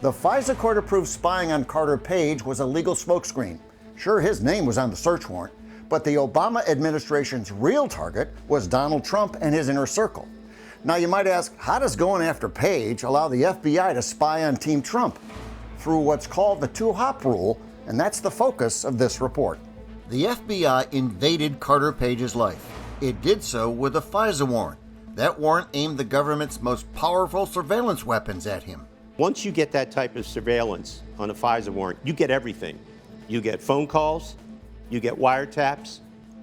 The FISA court-approved spying on Carter Page was a legal smokescreen. Sure, his name was on the search warrant, but the Obama administration's real target was Donald Trump and his inner circle. Now you might ask, how does going after Page allow the FBI to spy on Team Trump? Through what's called the two-hop rule, and that's the focus of this report. The FBI invaded Carter Page's life. It did so with a FISA warrant. That warrant aimed the government's most powerful surveillance weapons at him. Once you get that type of surveillance on a FISA warrant, you get everything. You get phone calls, you get wiretaps,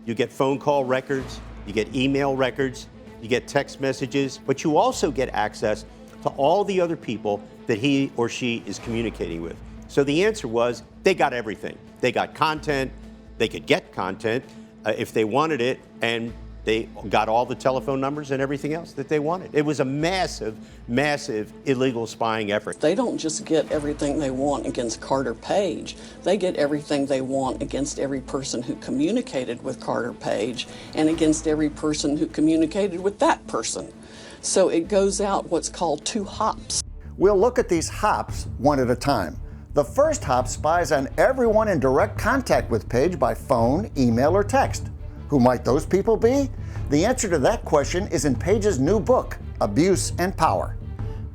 you get phone call records, you get email records, you get text messages, but you also get access to all the other people that he or she is communicating with. So the answer was, they got everything. They got content, they could get content if they wanted it, and they got all the telephone numbers and everything else that they wanted. It was a massive, massive illegal spying effort. They don't just get everything they want against Carter Page. They get everything they want against every person who communicated with Carter Page and against every person who communicated with that person. So it goes out what's called two hops. We'll look at these hops one at a time. The first hop spies on everyone in direct contact with Page by phone, email, or text. Who might those people be? The answer to that question is in Page's new book, Abuse and Power.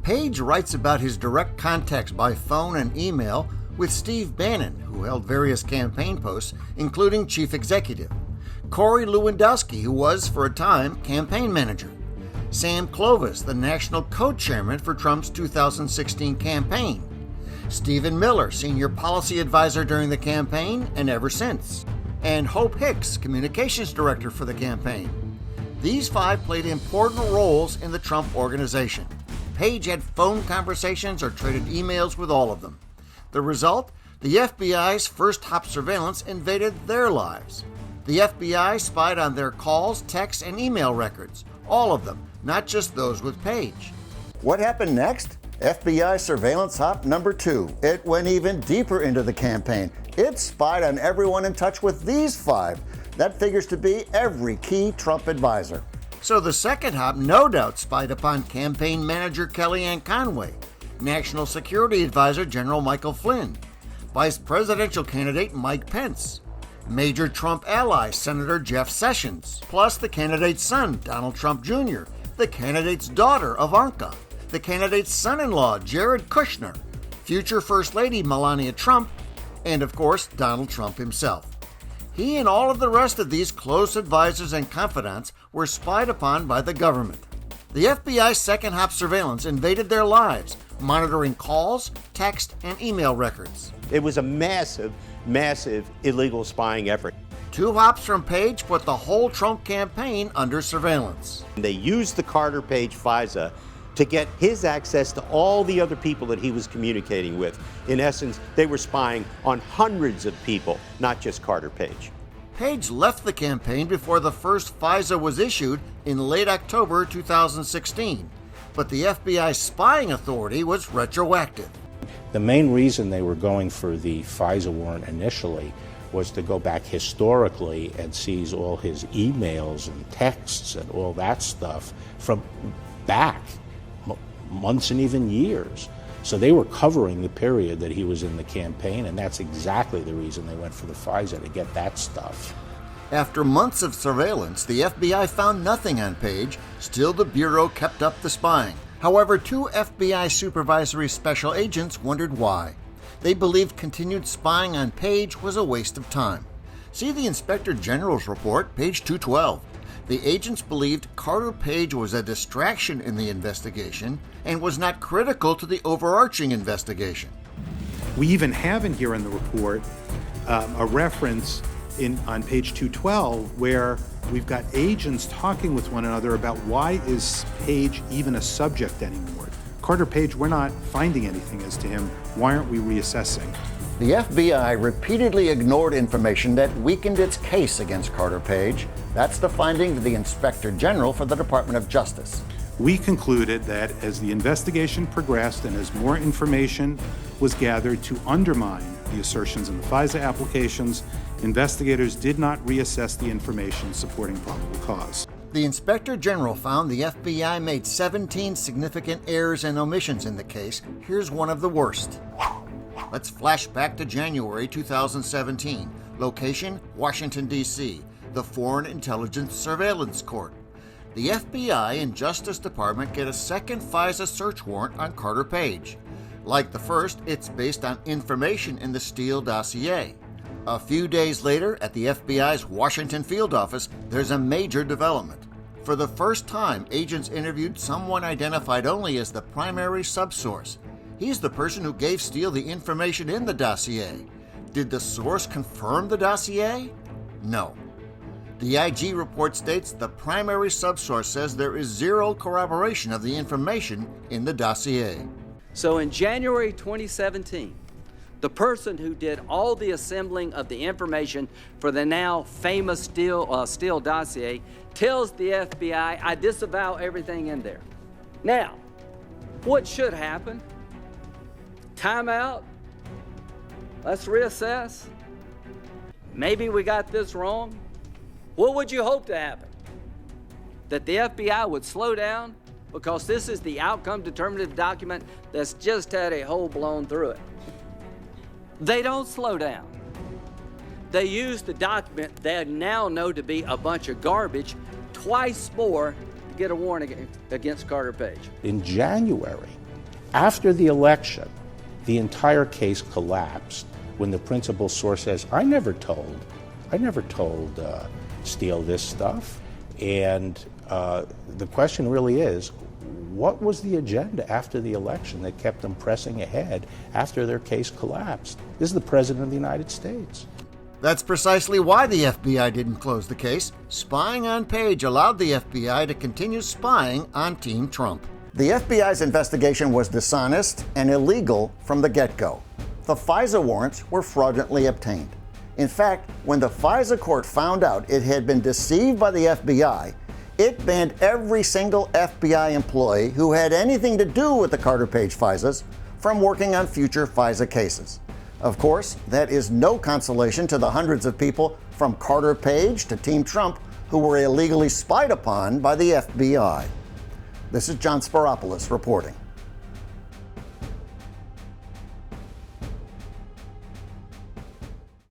Page writes about his direct contacts by phone and email with Steve Bannon, who held various campaign posts, including chief executive, Corey Lewandowski, who was, for a time, campaign manager, Sam Clovis, the national co-chairman for Trump's 2016 campaign, Stephen Miller, senior policy advisor during the campaign and ever since, and Hope Hicks, communications director for the campaign. These five played important roles in the Trump organization. Page had phone conversations or traded emails with all of them. The result? The FBI's first hop surveillance invaded their lives. The FBI spied on their calls, texts, and email records. All of them, not just those with Page. What happened next? FBI surveillance hop number 2. It went even deeper into the campaign. It spied on everyone in touch with these 5. That figures to be every key Trump advisor. So the second hop no doubt spied upon campaign manager Kellyanne Conway, National Security Advisor General Michael Flynn, Vice Presidential candidate Mike Pence, major Trump ally Senator Jeff Sessions, plus the candidate's son, Donald Trump Jr., the candidate's daughter, Ivanka, the candidate's son-in-law, Jared Kushner, future First Lady Melania Trump, and of course, Donald Trump himself. He and all of the rest of these close advisors and confidants were spied upon by the government. The FBI's second hop surveillance invaded their lives, monitoring calls, text, and email records. It was a massive, massive illegal spying effort. 2 hops from Page put the whole Trump campaign under surveillance. They used the Carter Page FISA to get his access to all the other people that he was communicating with. In essence, they were spying on hundreds of people, not just Carter Page. Page left the campaign before the first FISA was issued in late October 2016, but the FBI spying authority was retroactive. The main reason they were going for the FISA warrant initially was to go back historically and seize all his emails and texts and all that stuff from back months and even years. So they were covering the period that he was in the campaign, and that's exactly the reason they went for the FISA, to get that stuff. After months of surveillance, the FBI found nothing on Page. Still, the Bureau kept up the spying. However, 2 FBI supervisory special agents wondered why. They believed continued spying on Page was a waste of time. See the Inspector General's report, page 212. The agents believed Carter Page was a distraction in the investigation and was not critical to the overarching investigation. We even have in here in the report a reference on page 212 where we've got agents talking with one another about why is Page even a subject anymore. Carter Page, we're not finding anything as to him. Why aren't we reassessing? The FBI repeatedly ignored information that weakened its case against Carter Page. That's the finding of the Inspector General for the Department of Justice. We concluded that as the investigation progressed and as more information was gathered to undermine the assertions in the FISA applications, investigators did not reassess the information supporting probable cause. The Inspector General found the FBI made 17 significant errors and omissions in the case. Here's one of the worst. Let's flash back to January 2017. Location, Washington, D.C., the Foreign Intelligence Surveillance Court. The FBI and Justice Department get a second FISA search warrant on Carter Page. Like the first, it's based on information in the Steele dossier. A few days later, at the FBI's Washington field office, there's a major development. For the first time, agents interviewed someone identified only as the primary subsource. He's the person who gave Steele the information in the dossier. Did the source confirm the dossier? No. The IG report states the primary subsource says there is zero corroboration of the information in the dossier. So in January 2017, the person who did all the assembling of the information for the now famous Steele dossier tells the FBI, I disavow everything in there. Now, what should happen? Time out? Let's reassess? Maybe we got this wrong? What would you hope to happen? That the FBI would slow down because this is the outcome determinative document that's just had a hole blown through it. They don't slow down. They use the document they now know to be a bunch of garbage twice more to get a warrant against Carter Page. In January, after the election, the entire case collapsed when the principal source says, I never told Steele this stuff. And the question really is, what was the agenda after the election that kept them pressing ahead after their case collapsed? This is the President of the United States. That's precisely why the FBI didn't close the case. Spying on Page allowed the FBI to continue spying on Team Trump. The FBI's investigation was dishonest and illegal from the get-go. The FISA warrants were fraudulently obtained. In fact, when the FISA court found out it had been deceived by the FBI, it banned every single FBI employee who had anything to do with the Carter Page FISAs from working on future FISA cases. Of course, that is no consolation to the hundreds of people from Carter Page to Team Trump who were illegally spied upon by the FBI. This is John Spiropoulos reporting.